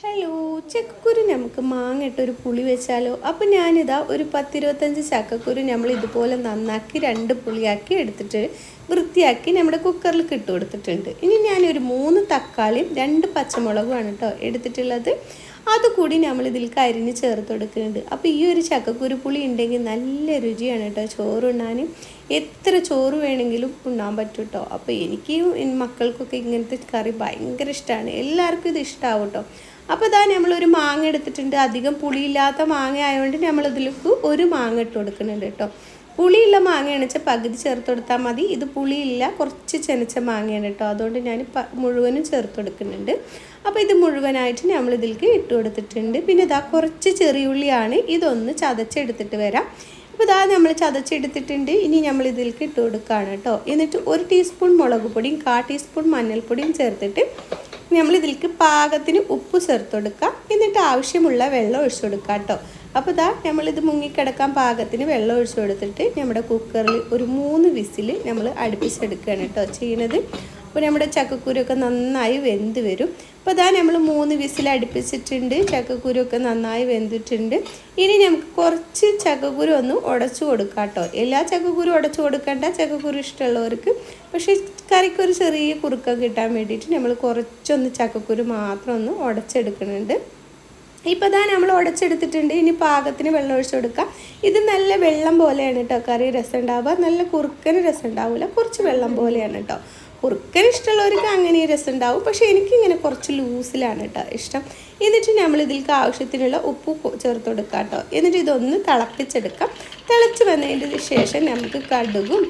Hello, ചക്കക്കുരു നമുക്ക് മാങ്ങ ഇട്ടൊരു പുളി വെച്ചാലോ? അപ്പം ഞാനിതാ ഒരു 10-25 ചക്കക്കുരു നമ്മൾ ഇതുപോലെ നന്നാക്കി 2 പുളിയാക്കി എടുത്തിട്ട് വൃത്തിയാക്കി നമ്മുടെ കുക്കറിൽ ഇട്ട് കൊടുത്തിട്ടുണ്ട്. ഇനി ഞാനൊരു 3 തക്കാളിയും 2 പച്ചമുളകുമാണ് കേട്ടോ എടുത്തിട്ടുള്ളത്. അതുകൂടി നമ്മൾ ഇതിലേക്ക് അരിഞ്ഞ് ചേർത്ത് കൊടുക്കുന്നുണ്ട്. അപ്പോൾ ഈ ഒരു ചക്കക്കുരു പുളി ഉണ്ടെങ്കിൽ നല്ല രുചിയാണ് കേട്ടോ ചോറുണ്ണാൻ. എത്ര ചോറ് വേണമെങ്കിലും ഉണ്ണാൻ പറ്റും കേട്ടോ. അപ്പോൾ എനിക്കും മക്കൾക്കൊക്കെ ഇങ്ങനത്തെ കറി ഭയങ്കര ഇഷ്ടമാണ്. എല്ലാവർക്കും ഇത് ഇഷ്ടമാവും കേട്ടോ. അപ്പോൾ ഇതാ നമ്മളൊരു മാങ്ങ എടുത്തിട്ടുണ്ട്. അധികം പുളിയില്ലാത്ത മാങ്ങ ആയതുകൊണ്ട് നമ്മളിതിലേക്ക് ഒരു മാങ്ങ ഇട്ട് കൊടുക്കുന്നുണ്ട് കേട്ടോ. പുളിയുള്ള മാങ്ങയാണ് വെച്ചാൽ പകുതി ചേർത്ത് കൊടുത്താൽ മതി. ഇത് പുളിയില്ല, കുറച്ച് ചെനച്ച മാങ്ങയാണ് കേട്ടോ. അതുകൊണ്ട് ഞാൻ മുഴുവനും ചേർത്ത് കൊടുക്കുന്നുണ്ട്. അപ്പോൾ ഇത് മുഴുവനായിട്ട് നമ്മളിതിലേക്ക് ഇട്ട് കൊടുത്തിട്ടുണ്ട്. പിന്നെ ഇതാ കുറച്ച് ചെറിയുള്ളിയാണ്, ഇതൊന്ന് ചതച്ചെടുത്തിട്ട് വരാം. അപ്പോൾ ഇതാ നമ്മൾ ചതച്ചെടുത്തിട്ടുണ്ട്. ഇനി നമ്മൾ ഇതിലേക്ക് ഇട്ട് കൊടുക്കുകയാണ് കേട്ടോ. എന്നിട്ട് 1 ടീസ്പൂൺ മുളക് പൊടിയും 1/4 ടീസ്പൂൺ മഞ്ഞൾപ്പൊടിയും ചേർത്തിട്ട് നമ്മളിതിലേക്ക് പാകത്തിന് ഉപ്പ് ചേർത്ത് കൊടുക്കുക. എന്നിട്ട് ആവശ്യമുള്ള വെള്ളം ഒഴിച്ചു കൊടുക്കുക കേട്ടോ. അപ്പോൾ ഇതാ നമ്മളിത് മുങ്ങിക്കിടക്കാൻ പാകത്തിന് വെള്ളം ഒഴിച്ചു കൊടുത്തിട്ട് നമ്മുടെ കുക്കറിൽ ഒരു 3 വിസിൽ നമ്മൾ അടുപ്പിച്ചെടുക്കുകയാണ് കേട്ടോ ചെയ്യുന്നത്. അപ്പോൾ നമ്മുടെ ചക്കക്കുരുവൊക്കെ നന്നായി വെന്ത് വരും. അപ്പോൾ ഇതാ നമ്മൾ 3 വിസിൽ അടുപ്പിച്ചിട്ടുണ്ട്. ചക്കക്കുരുവൊക്കെ നന്നായി വെന്തിട്ടുണ്ട്. ഇനി നമുക്ക് കുറച്ച് ചക്കക്കുരു ഒന്ന് ഉടച്ചു കൊടുക്കാം കേട്ടോ. എല്ലാ ചക്കക്കുരു ഉടച്ചു കൊടുക്കേണ്ട, ചക്കക്കുരു ഇഷ്ടമുള്ളവർക്ക്. പക്ഷേ കറിക്കൊരു ചെറിയ കുറുക്കം കിട്ടാൻ വേണ്ടിയിട്ട് നമ്മൾ കുറച്ചൊന്ന് ചക്കക്കുരു മാത്രം ഒന്ന് ഉടച്ചെടുക്കുന്നുണ്ട്. ഇപ്പോൾ ഇതാ നമ്മൾ ഉടച്ചെടുത്തിട്ടുണ്ട്. ഇനി പാകത്തിന് വെള്ളം ഒഴിച്ചു കൊടുക്കാം. ഇത് നല്ല വെള്ളം പോലെയാണ് കേട്ടോ കറി രസം ഉണ്ടാവുക. നല്ല കുറുക്കന് രസം ഉണ്ടാവില്ല, കുറച്ച് വെള്ളം പോലെയാണ് കേട്ടോ. കുറുക്കന് ഇഷ്ടമുള്ളവർക്ക് അങ്ങനെ രസം ഉണ്ടാവും. പക്ഷേ എനിക്കിങ്ങനെ കുറച്ച് ലൂസിലാണ് കേട്ടോ ഇഷ്ടം. എന്നിട്ട് നമ്മൾ ഇതിലേക്ക് ആവശ്യത്തിനുള്ള ഉപ്പ് ചേർത്ത് കൊടുക്കാം കേട്ടോ. എന്നിട്ട് ഇതൊന്ന് തിളപ്പിച്ചെടുക്കാം. തിളച്ച് വന്നതിന് ശേഷം നമുക്ക് കടുകും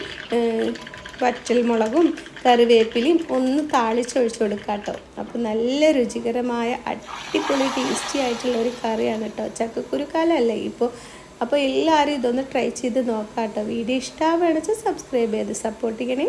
വറ്റൽമുളകും കറിവേപ്പിലയും ഒന്ന് താളിച്ചൊഴിച്ച് കൊടുക്കാം കേട്ടോ. അപ്പോൾ നല്ല രുചികരമായ അടിപൊളി ടേസ്റ്റി ആയിട്ടുള്ളൊരു കറിയാണ് കേട്ടോ. ചക്കക്കുരുക്കാലല്ലേ ഇപ്പോൾ. അപ്പോൾ എല്ലാവരും ഇതൊന്ന് ട്രൈ ചെയ്ത് നോക്കാം കേട്ടോ. വീഡിയോ ഇഷ്ടമാവുകയാണെന്ന് വെച്ചാൽ സബ്സ്ക്രൈബ് ചെയ്ത് സപ്പോർട്ട് ചെയ്യണേ.